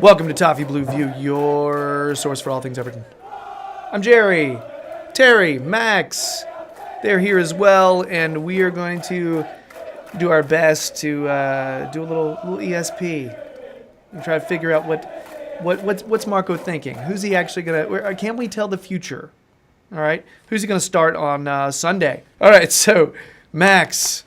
Welcome to Toffee Blue View, your source for all things Everton. I'm Gerry, Terry, Max. They're here as well, and we are going to do our best to do a little ESP and try to figure out what's Marco thinking. Who's he actually gonna? Can we tell the future? All right, who's he gonna start on Sunday? All right, so Max,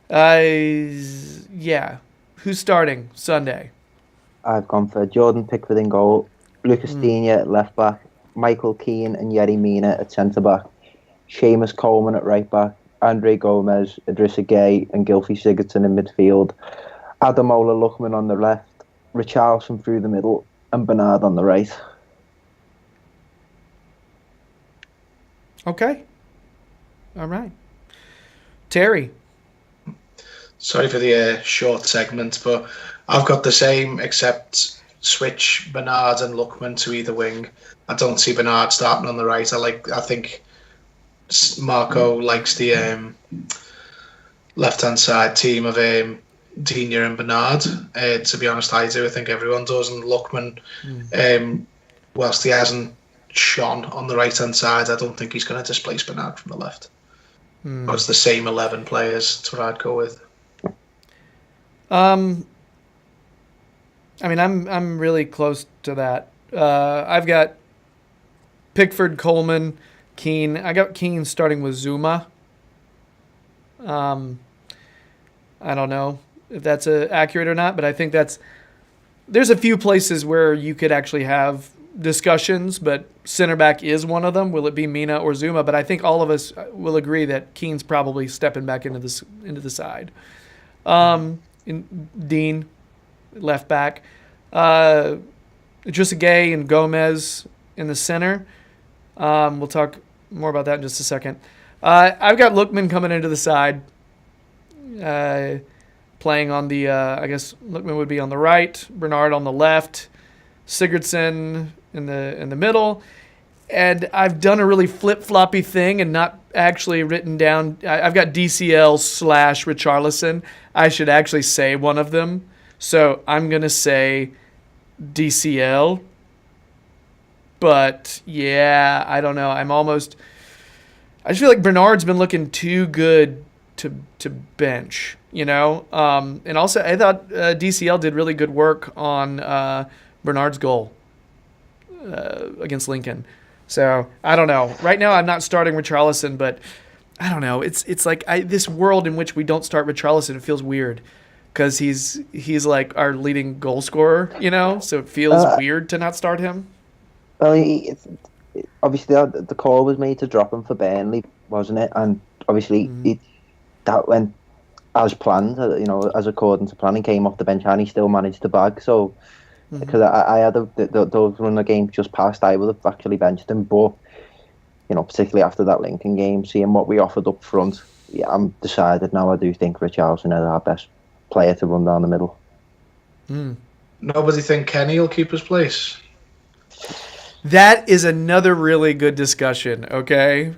yeah, who's starting Sunday? I've gone for Jordan Pickford in goal, Lucas Digne at left back, Michael Keane and Yerry Mina at centre back, Seamus Coleman at right back, Andre Gomez, Idrissa Gueye and Gylfi Sigurdsson in midfield, Ademola Lookman on the left, Richarlison through the middle and Bernard on the right. Okay. All right. Terry. Sorry for the short segment, but I've got the same except switch Bernard and Lookman to either wing. I don't see Bernard starting on the right. I think Marco likes the left-hand side team of Digne and Bernard. To be honest, I do. I think everyone does. And Lookman, whilst he hasn't shone on the right-hand side, I don't think he's going to displace Bernard from the left. But it's the same 11 players. That's what I'd go with. I mean, I'm really close to that. I've got Pickford, Coleman, Keane. I got Keane starting with Zuma. I don't know if that's accurate or not, but I think there's a few places where you could actually have discussions, but center back is one of them. Will it be Mina or Zuma? But I think all of us will agree that Keane's probably stepping back into the side. Dean, left back. Idrissa Gueye and Gomez in the center. We'll talk more about that in just a second. I've got Lookman coming into the side, playing on the. I guess Lookman would be on the right, Bernard on the left, Sigurdsson in the middle, and I've done a really flip-floppy thing and not actually written down. I've got DCL / Richarlison. I should actually say one of them. So I'm going to say DCL. But, yeah, I don't know. I just feel like Bernard's been looking too good to bench, you know? And also, I thought DCL did really good work on Bernard's goal against Lincoln. So, I don't know. Right now, I'm not starting Richarlison, but I don't know. It's like this world in which we don't start Richarlison, it feels weird. Because he's like our leading goal scorer, you know? So it feels weird to not start him. Well, obviously the call was made to drop him for Burnley, wasn't it? And obviously that went as planned, you know, as according to planning, came off the bench and he still managed to bag. So, because I had those run the game just past, I would have actually benched him. But, you know, particularly after that Lincoln game, seeing what we offered up front, yeah, I'm decided now. I do think Richarlison is our best player to run down the middle. Nobody think Kenny will keep his place? That is another really good discussion, okay?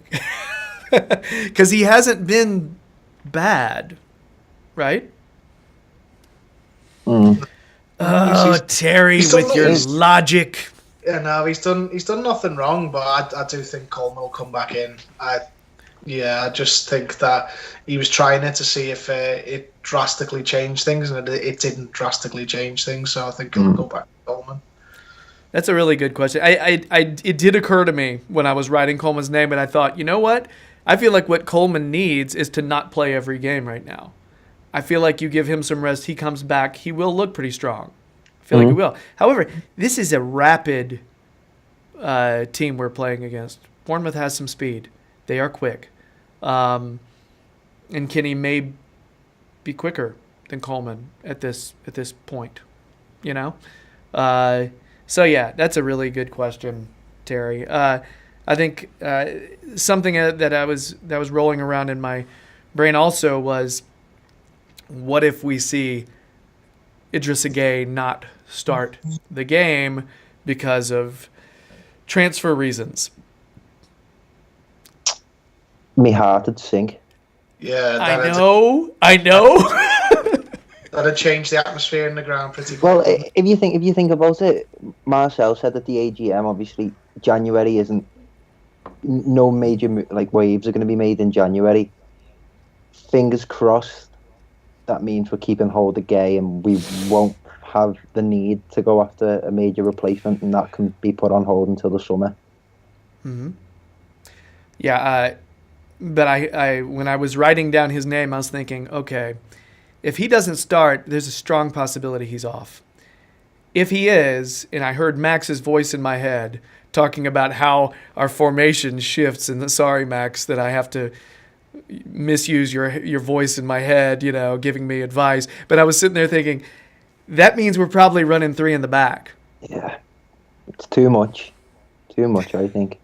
Because he hasn't been bad, right? Oh, Terry, with your logic. Yeah, no, he's done nothing wrong, but I do think Coleman will come back in. I just think that he was trying it to see if it drastically changed things, and it didn't drastically change things. So I think he'll go back to Coleman. That's a really good question. It did occur to me when I was writing Coleman's name, and I thought, you know what? I feel like what Coleman needs is to not play every game right now. I feel like you give him some rest, he comes back, he will look pretty strong. I feel like he will. However, this is a rapid team we're playing against. Bournemouth has some speed. They are quick. And Kenny may be quicker than Coleman at this point, you know? So, yeah, that's a really good question, Terry. I think something that was rolling around in my brain also was, what if we see Idrissa Gueye not start the game because of transfer reasons? Me heart would sink. Yeah, I know. That'd change the atmosphere in the ground pretty Well, quickly. if you think about it, Marcel said at the AGM, obviously January isn't no major like waves are going to be made in January. Fingers crossed. That means we're keeping hold of Gay, and we won't have the need to go after a major replacement, and that can be put on hold until the summer. Mm-hmm. Yeah, but I when I was writing down his name, I was thinking, okay, if he doesn't start, there's a strong possibility he's off. If he is, and I heard Max's voice in my head talking about how our formation shifts, and sorry, Max, that I have to misuse your voice in my head, giving me advice. But I was sitting there thinking, that means we're probably running 3 in the back. Yeah, it's too much. Too much, I think.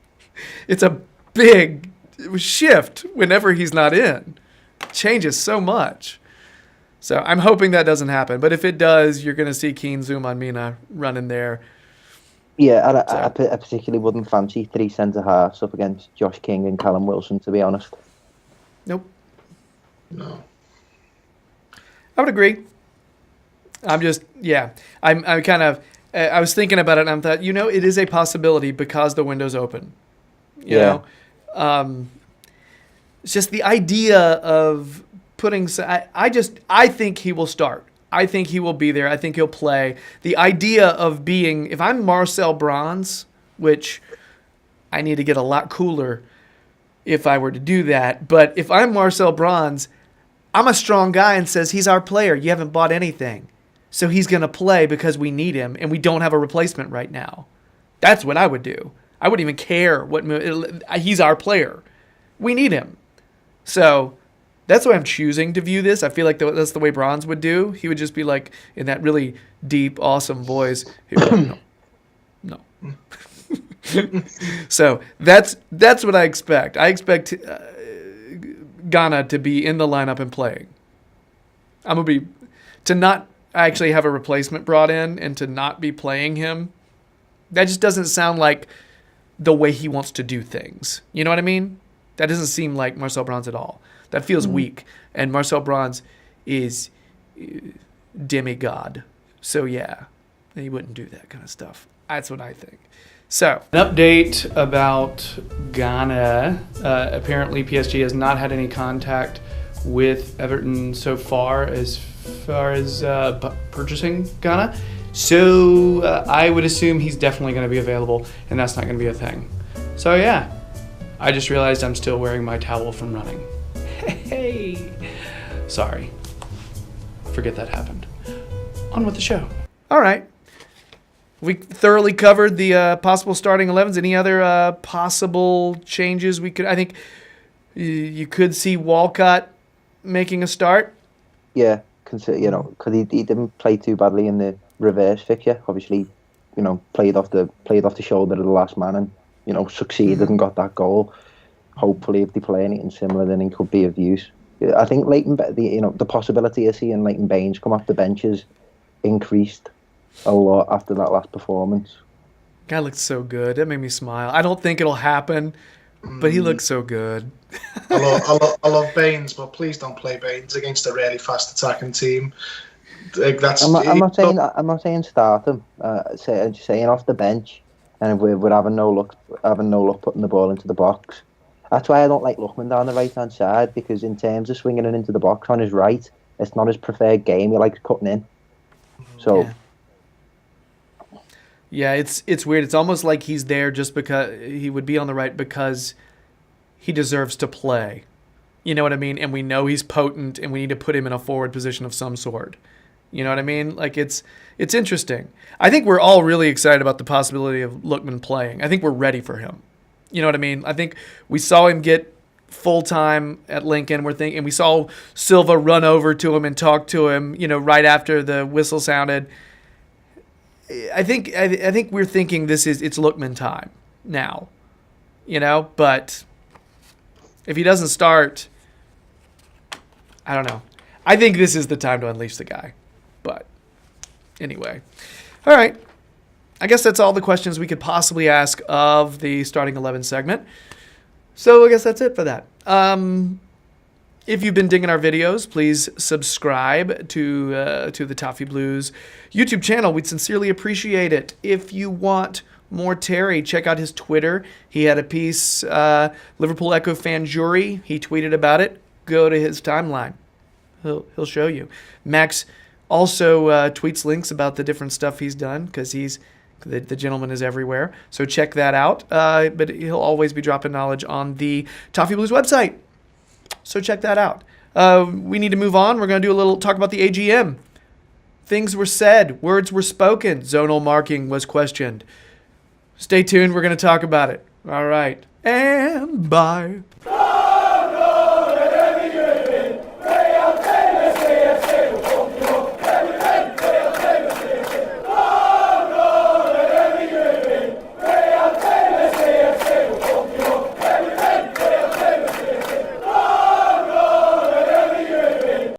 It's a big shift whenever he's not in. It changes so much. So I'm hoping that doesn't happen. But if it does, you're going to see Keane Zuma and Mina running there. Yeah, I particularly wouldn't fancy 3 centre-halves up against Josh King and Callum Wilson, to be honest. Nope. No. I would agree. I'm kind of, I was thinking about it and I thought, it is a possibility because the window's open. You know? It's just the idea of putting, I think he will start. I think he will be there. I think he'll play. The idea of being, if I'm Marcel Brands, which I need to get a lot cooler if I were to do that, but if I'm Marcel Brands, I'm a strong guy and says he's our player. You haven't bought anything. So he's going to play because we need him and we don't have a replacement right now. That's what I would do. I wouldn't even care he's our player. We need him. So that's the way I'm choosing to view this. I feel like that's the way Bronze would do. He would just be like, in that really deep, awesome voice, he'd be like, no. So that's what I expect. I expect Ghana to be in the lineup and playing. I'm going to be, to not actually have a replacement brought in and to not be playing him, that just doesn't sound like the way he wants to do things. You know what I mean? That doesn't seem like Marcel Brands at all. That feels weak. And Marcel Brands is demigod. So, yeah, he wouldn't do that kind of stuff. That's what I think. So, an update about Ghana. Apparently, PSG has not had any contact with Everton so far as purchasing Ghana. So, I would assume he's definitely going to be available, and that's not going to be a thing. So, yeah. I just realized I'm still wearing my towel from running. Hey! Sorry. Forget that happened. On with the show. All right. We thoroughly covered the possible starting 11s. Any other possible changes we could... I think you could see Walcott making a start. Yeah, because he didn't play too badly in the reverse fixture. Obviously, played off the shoulder of the last man and succeeded and got that goal. Hopefully, if they play anything similar, then he could be of use. I think the possibility of seeing Leighton Baines come off the bench has increased a lot after that last performance. Guy looked so good. That made me smile. I don't think it'll happen, but he looked so good. I love Baines, but please don't play Baines against a really fast attacking team. I'm not saying start him. Saying off the bench, and we're having no luck putting the ball into the box. That's why I don't like Lookman down the right hand side, because in terms of swinging it into the box on his right, it's not his preferred game. He likes cutting in. So. Yeah, it's weird. It's almost like he's there just because he would be on the right because he deserves to play. You know what I mean? And we know he's potent and we need to put him in a forward position of some sort. You know what I mean? Like it's interesting. I think we're all really excited about the possibility of Lookman playing. I think we're ready for him. You know what I mean? I think we saw him get full time at Lincoln. We saw Silva run over to him and talk to him, right after the whistle sounded. I think we're thinking it's Lookman time now, but if he doesn't start, I don't know. I think this is the time to unleash the guy, but anyway. All right. I guess that's all the questions we could possibly ask of the starting 11 segment. So I guess that's it for that. If you've been digging our videos, please subscribe to the Toffee Blues YouTube channel. We'd sincerely appreciate it. If you want more Terry, check out his Twitter. He had a piece, Liverpool Echo fan Jury. He tweeted about it. Go to his timeline. He'll show you. Max also tweets links about the different stuff he's done because the gentleman is everywhere. So check that out. But he'll always be dropping knowledge on the Toffee Blues website. So check that out. We need to move on. We're going to do a little talk about the AGM. Things were said. Words were spoken. Zonal marking was questioned. Stay tuned. We're going to talk about it. All right. And bye.